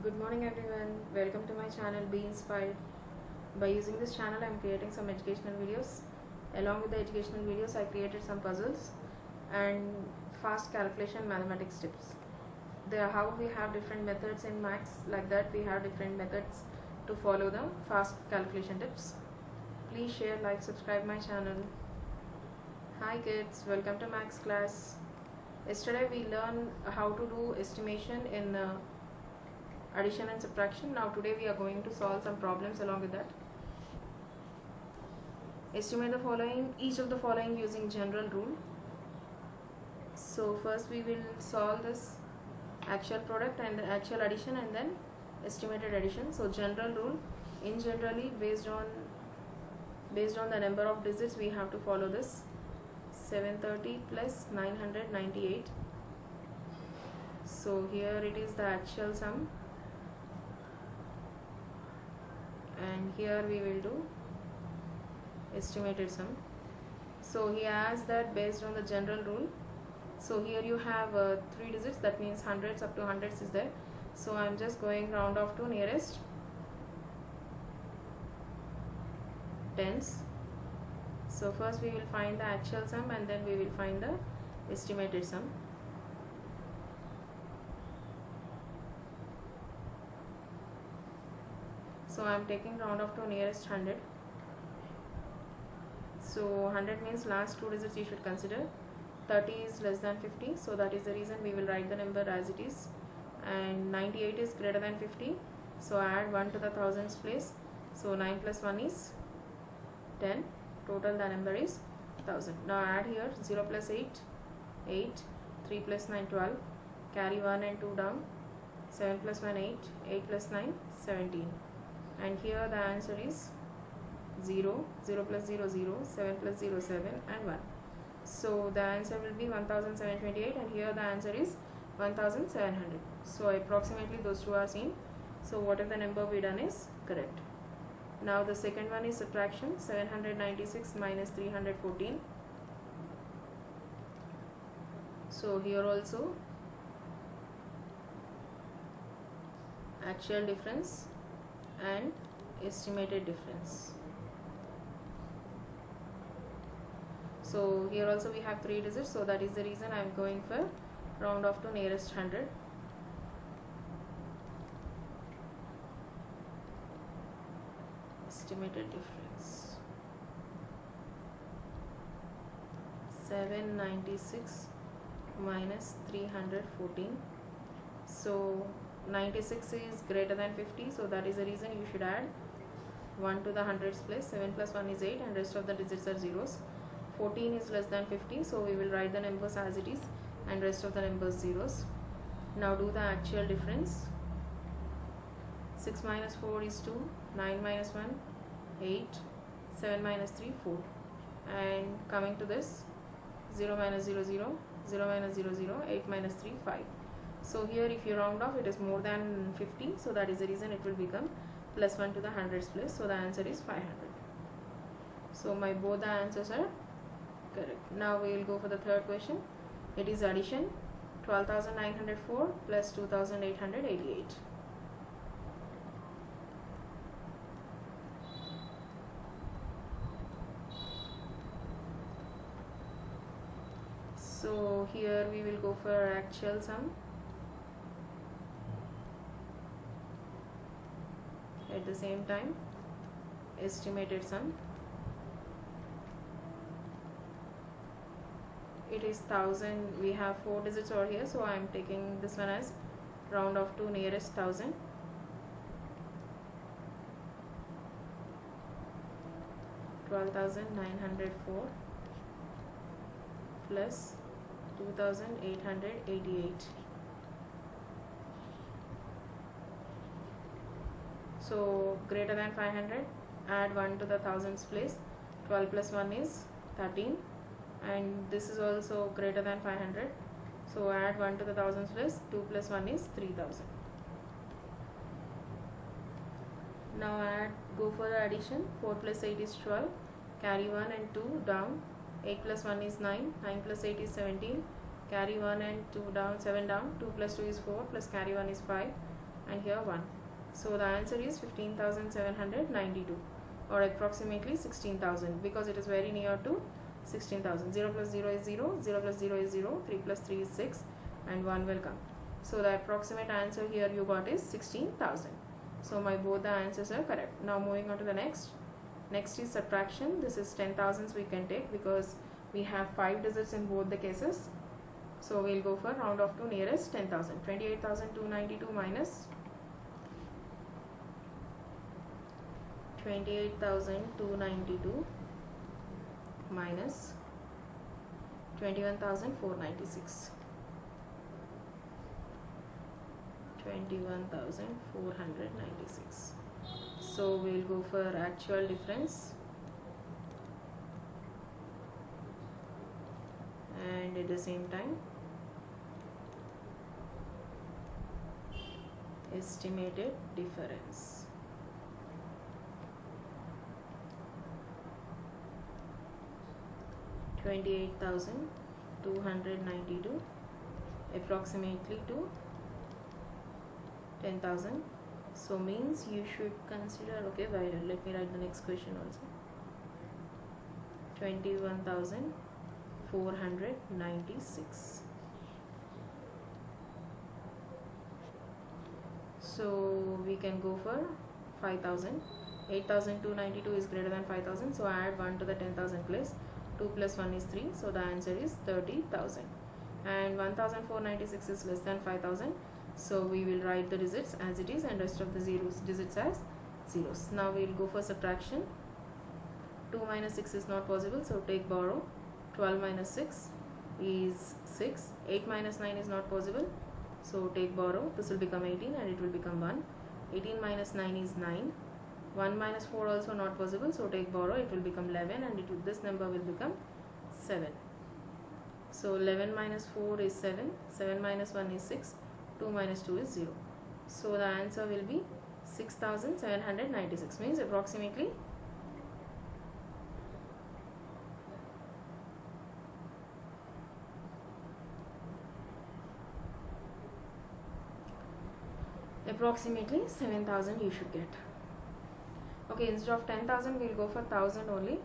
Good morning everyone, welcome to my channel Be Inspired. By using this channel I am creating some educational videos. Along with the educational videos I created some puzzles and fast calculation mathematics tips. How we have different methods in maths, like that we have different methods to follow the fast calculation tips. Please share, like, subscribe my channel. Hi kids, welcome to maths class. Yesterday we learned how to do estimation in addition and subtraction. Now today we are going to solve some problems along with that. Estimate the following, each of the following using general rule. So first we will solve this actual product and the actual addition and then estimated addition. So general rule, in generally based on the number of digits we have to follow this. 730 plus 998. So here it is the actual sum, and here we will do estimated sum. So he asks that based on the general rule. So here you have 3 digits, that means hundreds, up to hundreds is there. So I am just going round off to nearest tens. So first we will find the actual sum and then we will find the estimated sum. So I am taking round off to nearest 100. So 100 means last 2 digits you should consider. 30 is less than 50, so that is the reason we will write the number as it is. And 98 is greater than 50, so add 1 to the thousands place. So 9 plus 1 is 10. Total the number is 1000. Now add here 0 plus 8, 8, 3 plus 9, 12. Carry 1 and 2 down. 7 plus 1, 8, 8 plus 9, 17. And here the answer is 0, 0 plus 0, 0, 7 plus 0, 7 and 1. So the answer will be 1728 and here the answer is 1700. So approximately those two are seen. So whatever the number we done is correct. Now the second one is subtraction. 796 minus 314. So here also actual difference and estimated difference. So here also we have 3 digits, so that is the reason I am going for round off to nearest 100. Estimated difference 796 minus 314. So 96 is greater than 50, so that is the reason you should add 1 to the hundreds place. 7 plus 1 is 8 and rest of the digits are zeros. 14 is less than 50, so we will write the numbers as it is and rest of the numbers zeros. Now do the actual difference. 6 minus 4 is 2, 9 minus 1, 8, 7 minus 3, 4. And coming to this, 0 minus 0, 0, 0 minus 0, 0, 8 minus 3, 5. So here if you round off it is more than 50, so that is the reason it will become plus 1 to the hundreds place. So the answer is 500. So my both the answers are correct. Now we will go for the third question. It is addition. 12,904 plus 2,888. So here we will go for actual sum. At the same time estimated sum. It is 1000. We have 4 digits over here, so I am taking this one as round off to nearest 1000. $12,904 plus 2,888. So greater than 500, add 1 to the thousands place. 12 plus 1 is 13, and this is also greater than 500, so add 1 to the thousands place. 2 plus 1 is 3000. Now go for the addition. 4 plus 8 is 12, carry 1 and 2 down. 8 plus 1 is 9, 9 plus 8 is 17, carry 1 and 2 down, 7 down. 2 plus 2 is 4 plus carry 1 is 5. and here 1. So the answer is 15,792 or approximately 16,000 because it is very near to 16,000. 0 plus 0 is 0, 0 plus 0 is 0, 3 plus 3 is 6 and 1 will come. So the approximate answer here you got is 16,000. So my both the answers are correct. Now moving on to the next. Next is subtraction. This is 10,000s we can take because we have 5 digits in both the cases. So we'll go for round off to nearest 10,000. 28,292 minus 28,292 minus 21,496. 21,496. So we'll go for actual difference, and at the same time estimated difference. $28,292 approximately to 10,000. So means you should consider, okay, let me write the next question also. 21,496. So we can go for 5,000. 8,292 is greater than 5,000. So add 1 to the 10,000 place. 2 plus 1 is 3. So the answer is 30,000. And 1,496 is less than 5,000. So we will write the digits as it is and rest of the digits as zeros. Now we will go for subtraction. 2 minus 6 is not possible. So take borrow. 12 minus 6 is 6. 8 minus 9 is not possible. So take borrow. This will become 18 and it will become 1. 18 minus 9 is 9. 1 minus 4 also not possible. So take borrow. It will become 11 and this number will become 7. So 11 minus 4 is 7. 7 minus 1 is 6. 2 minus 2 is 0. So the answer will be 6,796, means approximately approximately 7,000 you should get. Okay, instead of 10,000 we'll go for 1,000 only.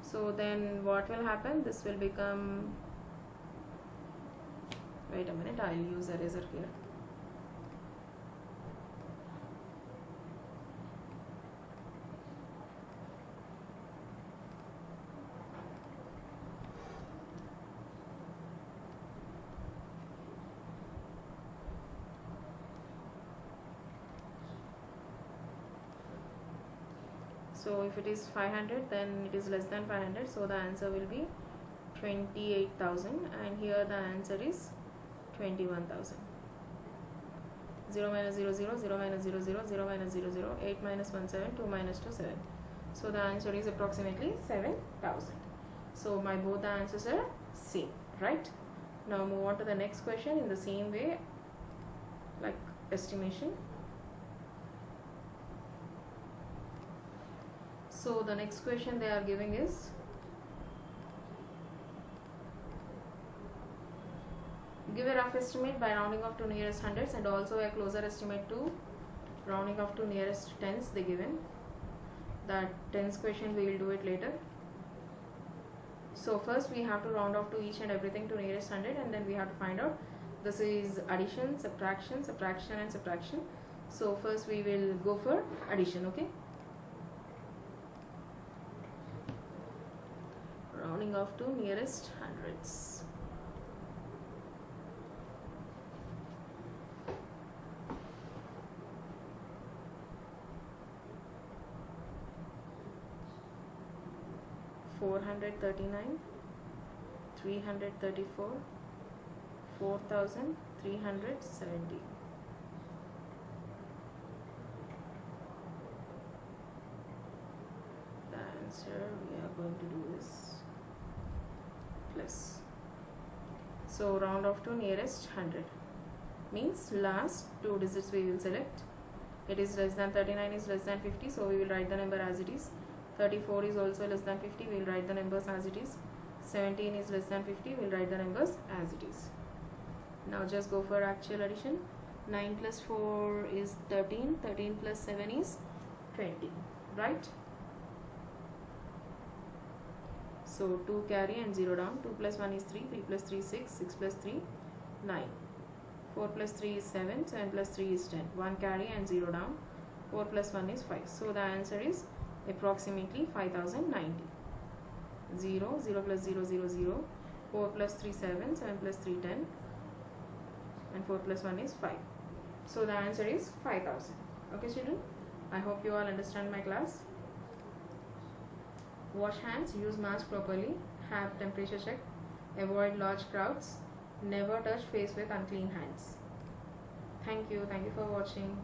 So then what will happen? This will become, wait a minute, I'll use eraser here. So if it is 500 then it is less than 500, so the answer will be 28,000 and here the answer is 21,000. 0 minus 0 0, 0 minus 0 0, 0 minus 0 0, 8 minus 1 7, 2 minus 2 7. So the answer is approximately 7,000. So my both the answers are same, right? Now move on to the next question in the same way, like estimation. So the next question they are giving is, give a rough estimate by rounding off to nearest hundreds and also a closer estimate to rounding off to nearest tens. They given that tens question, we will do it later. So first we have to round off to each and everything to nearest 100 and then we have to find out. This is addition, subtraction, subtraction and subtraction. So first we will go for addition, okay? Rounding off to nearest hundreds. $439, $334, $4,370. The answer we are going to do is plus. So round off to nearest 100 means last two digits we will select. It is less than 39 is less than 50, so we will write the number as it is. 34 is also less than 50, we will write the numbers as it is. 17 is less than 50, we will write the numbers as it is. Now just go for actual addition. 9 plus 4 is 13. 13 plus 7 is 20, right? So 2 carry and 0 down. 2 plus 1 is 3. 3 plus 3 is 6. 6 plus 3 9. 4 plus 3 is 7. 7 plus 3 is 10. 1 carry and 0 down. 4 plus 1 is 5. So the answer is approximately 5090. 0, 0 plus 0, 0, 0. 4 plus 3 7. 7 plus 3 10. And 4 plus 1 is 5. So the answer is 5000. Okay children, I hope you all understand my class. Wash hands, use mask properly, have temperature check, avoid large crowds, never touch face with unclean hands. Thank you for watching.